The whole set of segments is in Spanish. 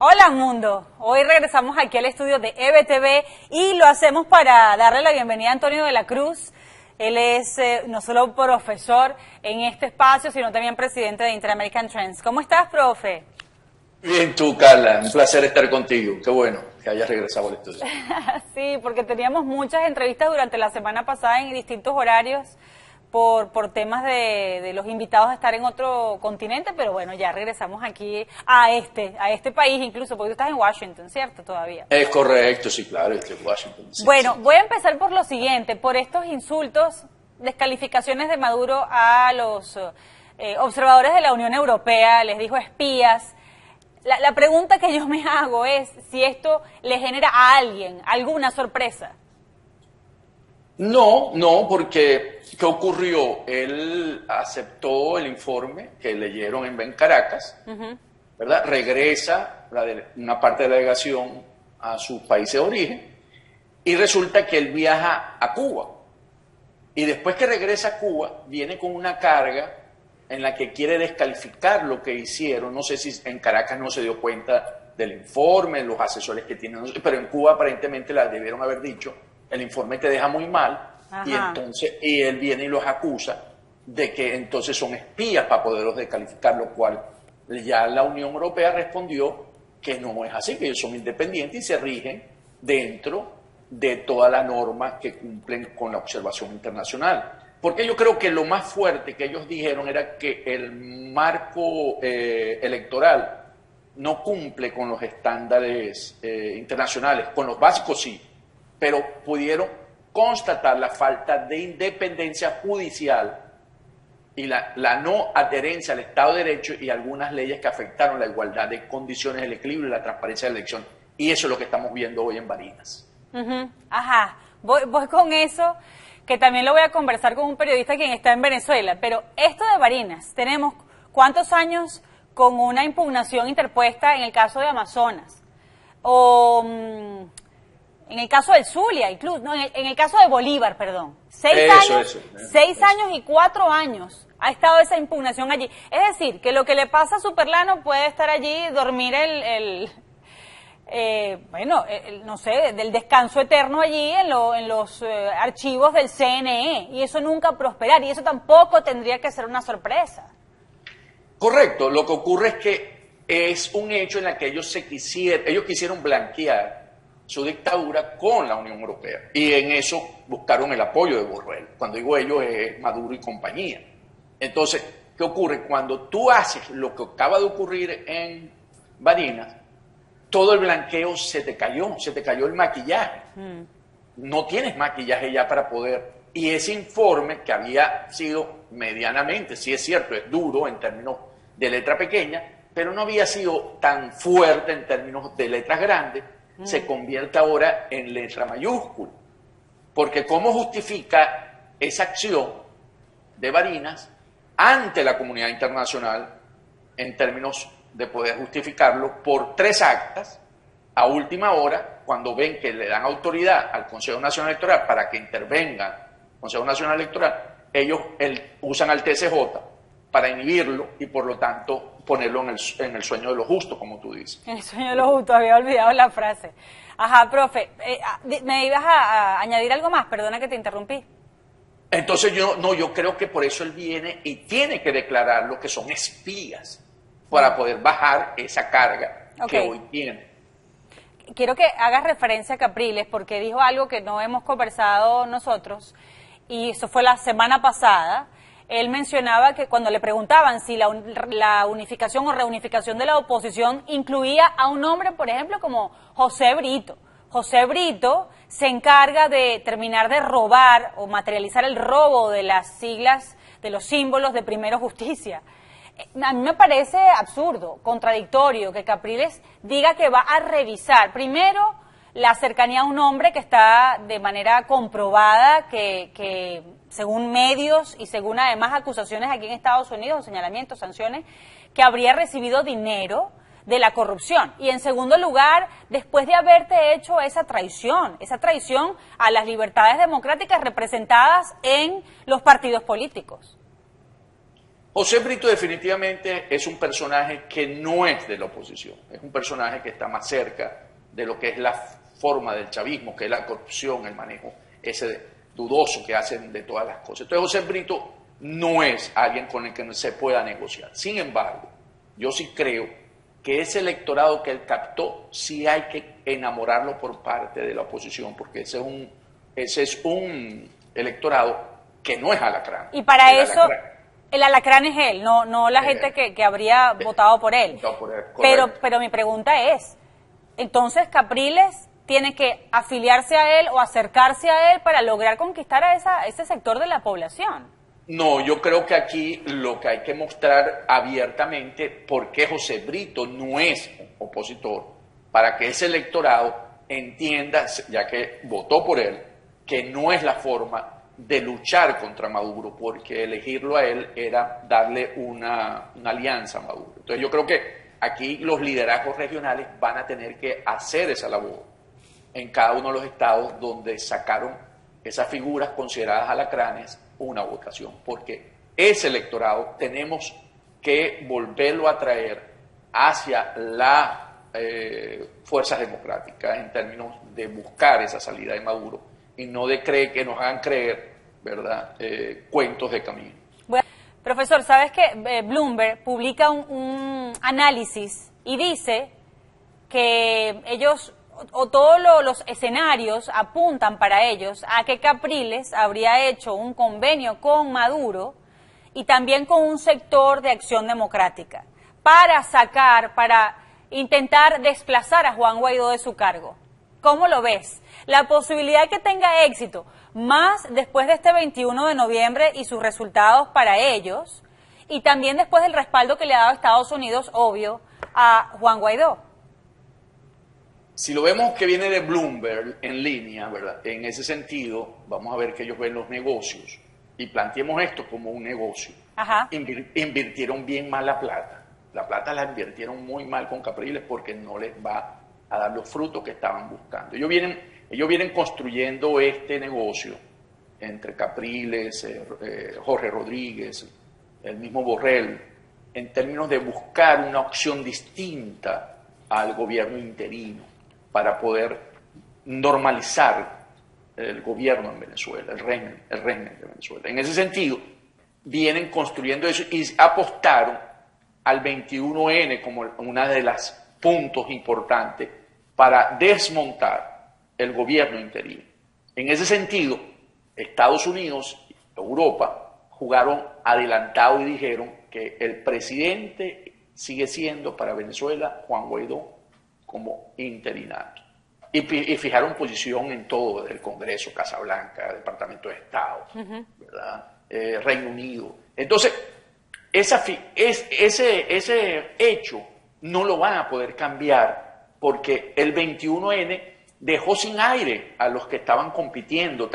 Hola mundo, hoy regresamos aquí al estudio de EBTV y lo hacemos para darle la bienvenida a Antonio de la Cruz. Él es no solo profesor en este espacio, sino también presidente de Inter-American Trends. ¿Cómo estás, profe? Bien tú, Carla, un placer estar contigo. Qué bueno que hayas regresado al estudio. Sí, porque teníamos muchas entrevistas durante la semana pasada en distintos horarios por temas de los invitados a estar en otro continente, pero bueno, ya regresamos aquí a este país incluso, porque tú estás en Washington, ¿cierto? Todavía. Es correcto, sí, claro, estoy en Washington. Sí, bueno, sí. Voy a empezar por lo siguiente, por estos insultos, descalificaciones de Maduro a los observadores de la Unión Europea, les dijo espías. La pregunta que yo me hago es si esto le genera a alguien alguna sorpresa. No, porque ¿qué ocurrió? Él aceptó el informe que leyeron en Caracas, ¿verdad? Regresa una parte de la delegación a su país de origen y resulta que él viaja a Cuba. Y después que regresa a Cuba, viene con una carga en la que quiere descalificar lo que hicieron. No sé si en Caracas no se dio cuenta del informe, los asesores que tienen, pero en Cuba aparentemente la debieron haber dicho. El informe te deja muy mal. Ajá. Y él viene y los acusa de que entonces son espías para poderlos descalificar, lo cual ya la Unión Europea respondió que no es así, que ellos son independientes y se rigen dentro de todas las normas que cumplen con la observación internacional. Porque yo creo que lo más fuerte que ellos dijeron era que el marco electoral no cumple con los estándares internacionales, con los básicos sí, pero pudieron constatar la falta de independencia judicial y la no adherencia al Estado de Derecho y algunas leyes que afectaron la igualdad de condiciones, el equilibrio y la transparencia de la elección. Y eso es lo que estamos viendo hoy en Barinas. Ajá, voy con eso, que también lo voy a conversar con un periodista quien está en Venezuela. Pero esto de Barinas, tenemos ¿cuántos años con una impugnación interpuesta en el caso de Amazonas? O en el caso del Zulia, incluso, no, en el caso de Bolívar, perdón. 6 años y 4 años ha estado esa impugnación allí. Es decir, que lo que le pasa a Superlano puede estar allí, dormir no sé, del descanso eterno allí en los archivos del CNE, y eso nunca prosperar, y eso tampoco tendría que ser una sorpresa. Correcto, lo que ocurre es que es un hecho en el que ellos quisieron blanquear su dictadura con la Unión Europea, y en eso buscaron el apoyo de Borrell. Cuando digo ellos es Maduro y compañía. Entonces, ¿qué ocurre? Cuando tú haces lo que acaba de ocurrir en Barinas, todo el blanqueo se te cayó el maquillaje. No tienes maquillaje ya para poder. Y ese informe que había sido medianamente, sí es cierto, es duro en términos de letra pequeña, pero no había sido tan fuerte en términos de letras grandes, se convierte ahora en letra mayúscula. Porque ¿cómo justifica esa acción de Barinas ante la comunidad internacional en términos de poder justificarlo por 3 actas a última hora, cuando ven que le dan autoridad al Consejo Nacional Electoral para que intervenga el Consejo Nacional Electoral, ellos usan al TSJ para inhibirlo y por lo tanto ponerlo en el sueño de los justos, como tú dices. En el sueño de los justos, había olvidado la frase. Ajá, profe, ¿me ibas a añadir algo más? Perdona que te interrumpí. Entonces yo creo que por eso él viene y tiene que declarar lo que son espías para poder bajar esa carga que hoy tiene. Quiero que hagas referencia a Capriles porque dijo algo que no hemos conversado nosotros, y eso fue la semana pasada. Él mencionaba que cuando le preguntaban si la unificación o reunificación de la oposición incluía a un hombre, por ejemplo, como José Brito. José Brito se encarga de terminar de robar o materializar el robo de las siglas, de los símbolos de Primero Justicia. A mí me parece absurdo, contradictorio, que Capriles diga que va a revisar primero la cercanía a un hombre que está de manera comprobada, que según medios y según además acusaciones aquí en Estados Unidos, señalamientos, sanciones, que habría recibido dinero de la corrupción. Y en segundo lugar, después de haberte hecho esa traición a las libertades democráticas representadas en los partidos políticos. José Brito definitivamente es un personaje que no es de la oposición, es un personaje que está más cerca de lo que es la forma del chavismo, que es la corrupción, el manejo ese dudoso que hacen de todas las cosas. Entonces José Brito no es alguien con el que no se pueda negociar. Sin embargo, yo sí creo que ese electorado que él captó, sí hay que enamorarlo por parte de la oposición, porque ese es un electorado que no es alacrán. Y para eso, el alacrán es él, no la gente que habría votado por él. Pero mi pregunta es, entonces Capriles tiene que afiliarse a él o acercarse a él para lograr conquistar a ese sector de la población. No, yo creo que aquí lo que hay que mostrar abiertamente por qué José Brito no es opositor, para que ese electorado entienda, ya que votó por él, que no es la forma de luchar contra Maduro, porque elegirlo a él era darle una alianza a Maduro. Entonces yo creo que aquí los liderazgos regionales van a tener que hacer esa labor en cada uno de los estados donde sacaron esas figuras consideradas alacranes una votación, porque ese electorado tenemos que volverlo a traer hacia las fuerzas democráticas en términos de buscar esa salida de Maduro y no de que nos hagan creer, ¿verdad?, cuentos de camino. Bueno, profesor, ¿sabes que Bloomberg publica un análisis y dice que ellos, o todos los escenarios apuntan para ellos a que Capriles habría hecho un convenio con Maduro y también con un sector de Acción Democrática para intentar desplazar a Juan Guaidó de su cargo? ¿Cómo lo ves? La posibilidad de que tenga éxito, más después de este 21 de noviembre y sus resultados para ellos, y también después del respaldo que le ha dado Estados Unidos, obvio, a Juan Guaidó. Si lo vemos que viene de Bloomberg en línea, ¿verdad?, en ese sentido, vamos a ver que ellos ven los negocios y planteemos esto como un negocio. Ajá. Invirtieron bien mal la plata. La plata la invirtieron muy mal con Capriles porque no les va a dar los frutos que estaban buscando. Ellos vienen construyendo este negocio entre Capriles, Jorge Rodríguez, el mismo Borrell, en términos de buscar una opción distinta al gobierno interino para poder normalizar el gobierno en Venezuela, el régimen de Venezuela. En ese sentido, vienen construyendo eso y apostaron al 21N como una de las puntos importantes para desmontar el gobierno interino. En ese sentido, Estados Unidos y Europa jugaron adelantado y dijeron que el presidente sigue siendo para Venezuela Juan Guaidó como interinato. Y fijaron posición en todo, el Congreso, Casa Blanca, Departamento de Estado, ¿verdad?, Reino Unido. Entonces, ese hecho no lo van a poder cambiar porque el 21N dejó sin aire a los que estaban compitiendo,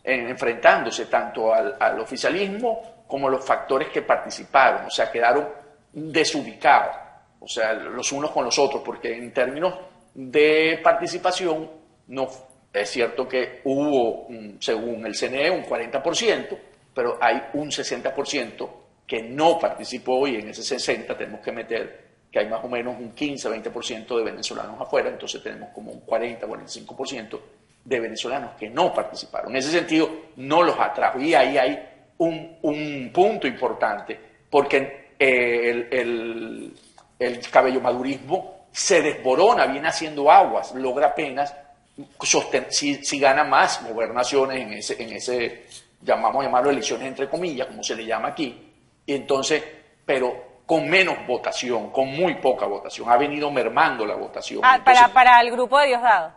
enfrentándose tanto al oficialismo como a los factores que participaron, o sea, quedaron desubicados, o sea, los unos con los otros, porque en términos de participación, no es cierto que hubo, según el CNE, un 40%, pero hay un 60% que no participó y en ese 60% tenemos que meter que hay más o menos un 15-20% de venezolanos afuera, entonces tenemos como un 40-45% de venezolanos que no participaron. En ese sentido, no los atrajo. Y ahí hay un punto importante, porque el cabello-madurismo se desborona, viene haciendo aguas, logra apenas si gana más gobernaciones en ese vamos a llamarlo elecciones entre comillas, como se le llama aquí, y entonces, pero con menos votación, con muy poca votación, ha venido mermando la votación. Entonces, para el grupo de Diosdado.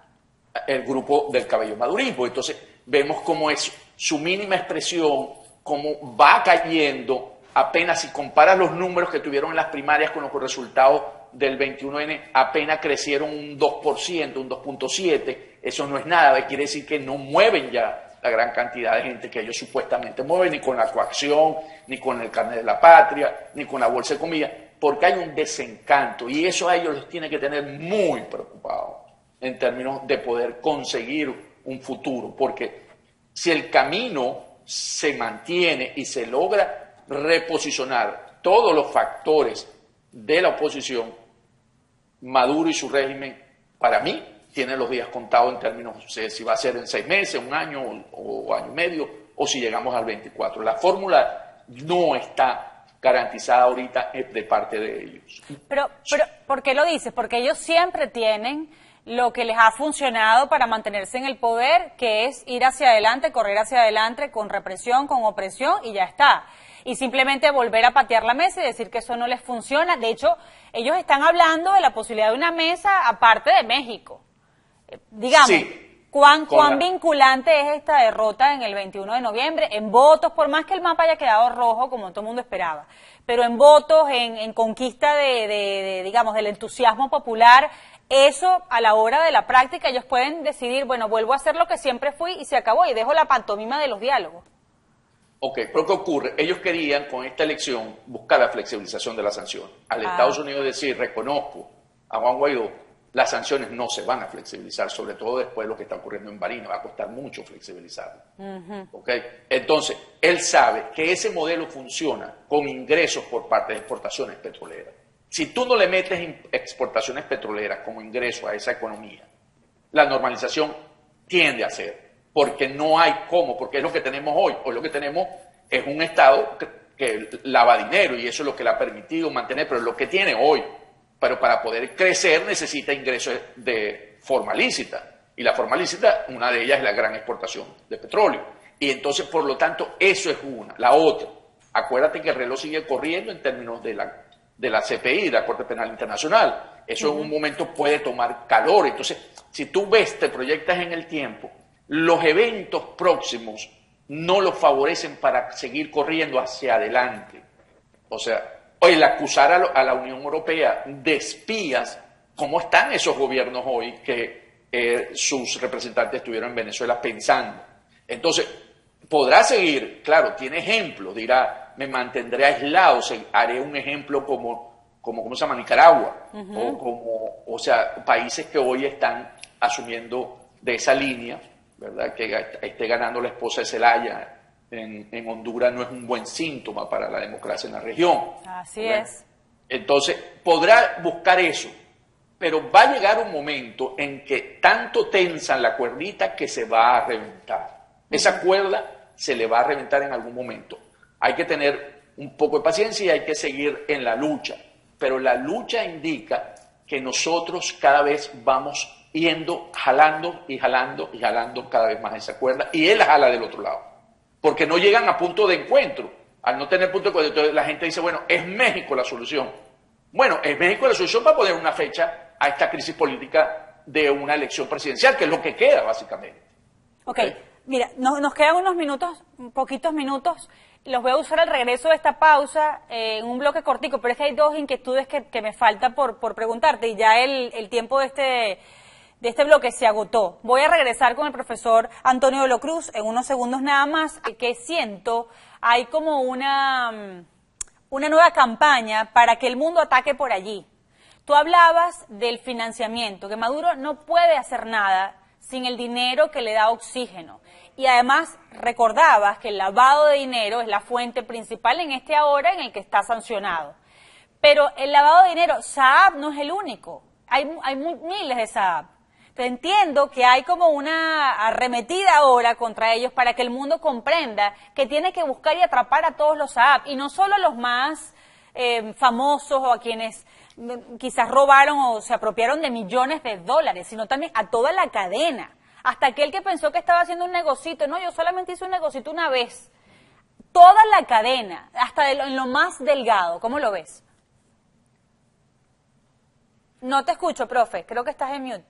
El grupo del cabello-madurismo. Entonces, vemos cómo es su mínima expresión, cómo va cayendo, apenas si comparas los números que tuvieron en las primarias con los resultados del 21N, apenas crecieron un 2%, un 2.7%, eso no es nada, quiere decir que no mueven ya la gran cantidad de gente que ellos supuestamente mueven, ni con la coacción, ni con el carnet de la patria, ni con la bolsa de comida, porque hay un desencanto y eso a ellos les tiene que tener muy preocupados en términos de poder conseguir un futuro, porque si el camino se mantiene y se logra reposicionar todos los factores de la oposición, Maduro y su régimen, para mí, tiene los días contados en términos de si va a ser en 6 meses, 1 año o año y medio, o si llegamos al 24. La fórmula no está garantizada ahorita de parte de ellos. Pero, ¿por qué lo dices? Porque ellos siempre tienen lo que les ha funcionado para mantenerse en el poder, que es ir hacia adelante, correr hacia adelante con represión, con opresión y ya está. Y simplemente volver a patear la mesa y decir que eso no les funciona. De hecho, ellos están hablando de la posibilidad de una mesa aparte de México. Digamos, sí, ¿cuán vinculante es esta derrota en el 21 de noviembre? En votos, por más que el mapa haya quedado rojo, como todo el mundo esperaba, pero en votos, en conquista digamos, del entusiasmo popular, eso a la hora de la práctica ellos pueden decidir, bueno, vuelvo a hacer lo que siempre fui y se acabó, y dejo la pantomima de los diálogos. Ok, pero ¿qué ocurre? Ellos querían con esta elección buscar la flexibilización de las sanciones. Al Estados Unidos decir, reconozco a Juan Guaidó, las sanciones no se van a flexibilizar, sobre todo después de lo que está ocurriendo en Barinas, va a costar mucho flexibilizarlo. ¿Okay? Entonces, él sabe que ese modelo funciona con ingresos por parte de exportaciones petroleras. Si tú no le metes exportaciones petroleras como ingreso a esa economía, la normalización tiende a ser, porque no hay cómo, porque es lo que tenemos hoy. Hoy lo que tenemos es un Estado que lava dinero y eso es lo que le ha permitido mantener, pero es lo que tiene hoy. Pero para poder crecer necesita ingresos de forma lícita. Y la forma lícita, una de ellas es la gran exportación de petróleo. Y entonces, por lo tanto, eso es una. La otra, acuérdate que el reloj sigue corriendo en términos de la CPI, de la Corte Penal Internacional. Eso en un momento puede tomar calor. Entonces, si tú ves, te proyectas en el tiempo, los eventos próximos no los favorecen para seguir corriendo hacia adelante. O sea, hoy el acusar a la Unión Europea de espías, ¿cómo están esos gobiernos hoy que sus representantes estuvieron en Venezuela pensando? Entonces, podrá seguir, claro, tiene ejemplos, dirá, me mantendré aislado, haré un ejemplo como ¿cómo se llama? Nicaragua, o sea, países que hoy están asumiendo de esa línea, ¿verdad? Que esté ganando la esposa de Zelaya en Honduras no es un buen síntoma para la democracia en la región. Así es. Entonces, podrá buscar eso, pero va a llegar un momento en que tanto tensan la cuerdita que se va a reventar. Esa cuerda se le va a reventar en algún momento. Hay que tener un poco de paciencia y hay que seguir en la lucha, pero la lucha indica que nosotros cada vez vamos yendo, jalando y jalando y jalando cada vez más esa cuerda, y él jala del otro lado. Porque no llegan a punto de encuentro. Al no tener punto de encuentro, entonces la gente dice, bueno, es México la solución. Bueno, es México la solución para poner una fecha a esta crisis política de una elección presidencial, que es lo que queda, básicamente. Ok, mira, nos quedan unos minutos, poquitos minutos. Los voy a usar al regreso de esta pausa en un bloque cortico, pero es que hay dos inquietudes que me falta por preguntarte, y ya el tiempo de este bloque se agotó. Voy a regresar con el profesor Antonio de la Cruz en unos segundos nada más, que siento hay como una nueva campaña para que el mundo ataque por allí. Tú hablabas del financiamiento, que Maduro no puede hacer nada sin el dinero que le da oxígeno. Y además recordabas que el lavado de dinero es la fuente principal en este ahora en el que está sancionado. Pero el lavado de dinero, Saab no es el único, hay miles de Saab. Entiendo que hay como una arremetida ahora contra ellos para que el mundo comprenda que tiene que buscar y atrapar a todos los Saab, y no solo a los más famosos o a quienes quizás robaron o se apropiaron de millones de dólares, sino también a toda la cadena. Hasta aquel que pensó que estaba haciendo un negocito, no, yo solamente hice un negocito una vez. Toda la cadena, hasta en lo más delgado, ¿cómo lo ves? No te escucho, profe, creo que estás en mute.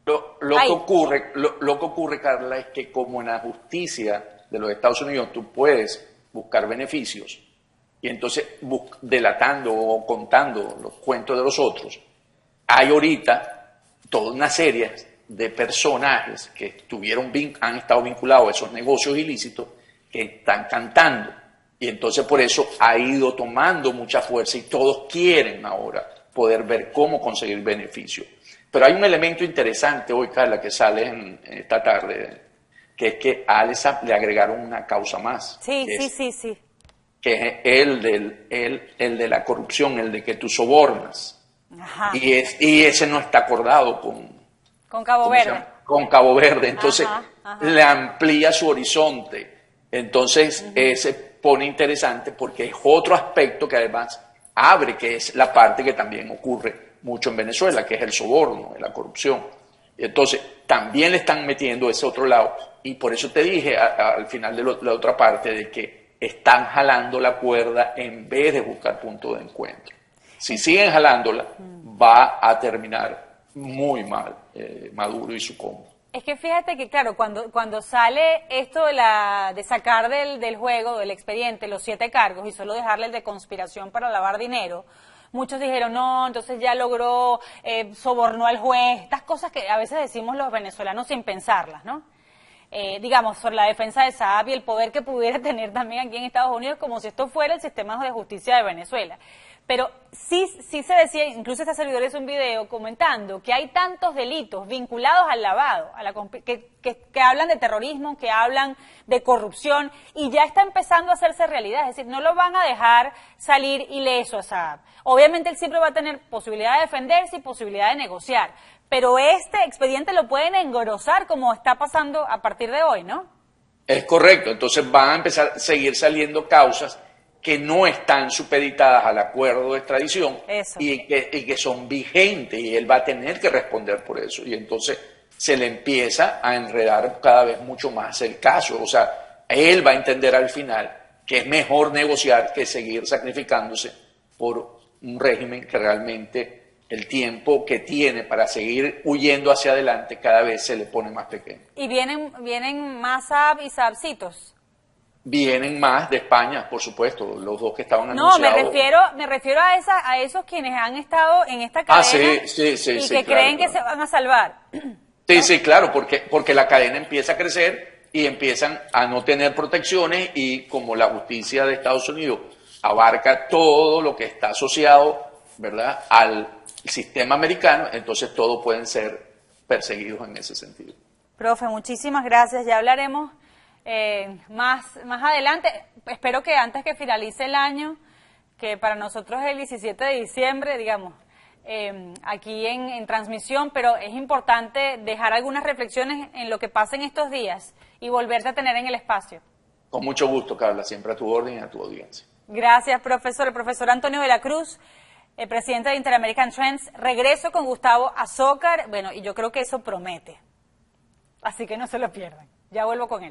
Lo que ocurre, Carla, es que como en la justicia de los Estados Unidos tú puedes buscar beneficios y entonces delatando o contando los cuentos de los otros, hay ahorita toda una serie de personajes que han estado vinculados a esos negocios ilícitos que están cantando, y entonces por eso ha ido tomando mucha fuerza y todos quieren ahora poder ver cómo conseguir beneficios. Pero hay un elemento interesante hoy, Carla, que sale en esta tarde, que es que a Alessab le agregaron una causa más. Sí. que es el de la corrupción, el de que tú sobornas. Ajá. Y ese no está acordado con Cabo Verde. Con Cabo Verde. Entonces, ajá. le amplía su horizonte. Entonces, se pone interesante porque es otro aspecto que además abre, que es la parte que también ocurre mucho en Venezuela, que es el soborno, la corrupción. Y entonces, también le están metiendo ese otro lado. Y por eso te dije al final de la otra parte de que están jalando la cuerda en vez de buscar punto de encuentro. Si siguen jalándola, va a terminar muy mal Maduro y su combo. Es que fíjate que, claro, cuando sale esto de sacar del juego, del expediente, los 7 cargos y solo dejarle el de conspiración para lavar dinero, muchos dijeron, no, entonces ya logró, sobornó al juez, estas cosas que a veces decimos los venezolanos sin pensarlas, ¿no? Digamos, sobre la defensa de Saab y el poder que pudiera tener también aquí en Estados Unidos, como si esto fuera el sistema de justicia de Venezuela. Pero sí se decía, incluso este servidor hizo un video comentando que hay tantos delitos vinculados al lavado, que hablan de terrorismo, que hablan de corrupción, y ya está empezando a hacerse realidad. Es decir, no lo van a dejar salir ileso a Saab. Obviamente él siempre va a tener posibilidad de defenderse y posibilidad de negociar, pero este expediente lo pueden engrosar como está pasando a partir de hoy, ¿no? Es correcto, entonces van a empezar a seguir saliendo causas que no están supeditadas al acuerdo de extradición y que son vigentes, y él va a tener que responder por eso. Y entonces se le empieza a enredar cada vez mucho más el caso. O sea, él va a entender al final que es mejor negociar que seguir sacrificándose por un régimen que realmente el tiempo que tiene para seguir huyendo hacia adelante cada vez se le pone más pequeño. ¿Y vienen más Saab y Saabcitos? Vienen más de España, por supuesto, los dos que estaban anunciados. No, me refiero a esos quienes han estado en esta cadena sí, que creen que se van a salvar. Sí, sí, claro, porque la cadena empieza a crecer y empiezan a no tener protecciones, y como la justicia de Estados Unidos abarca todo lo que está asociado, ¿verdad?, al sistema americano, entonces todos pueden ser perseguidos en ese sentido. Profe, muchísimas gracias. Ya hablaremos más adelante. Espero que antes que finalice el año, que para nosotros es el 17 de diciembre, digamos, aquí en transmisión, pero es importante dejar algunas reflexiones en lo que pasa en estos días y volverte a tener en el espacio. Con mucho gusto, Carla, siempre a tu orden y a tu audiencia. Gracias, profesor. El profesor Antonio de la Cruz, presidente de Interamerican Trends. Regreso con Gustavo Azócar, bueno, y yo creo que eso promete. Así que no se lo pierdan. Ya vuelvo con él.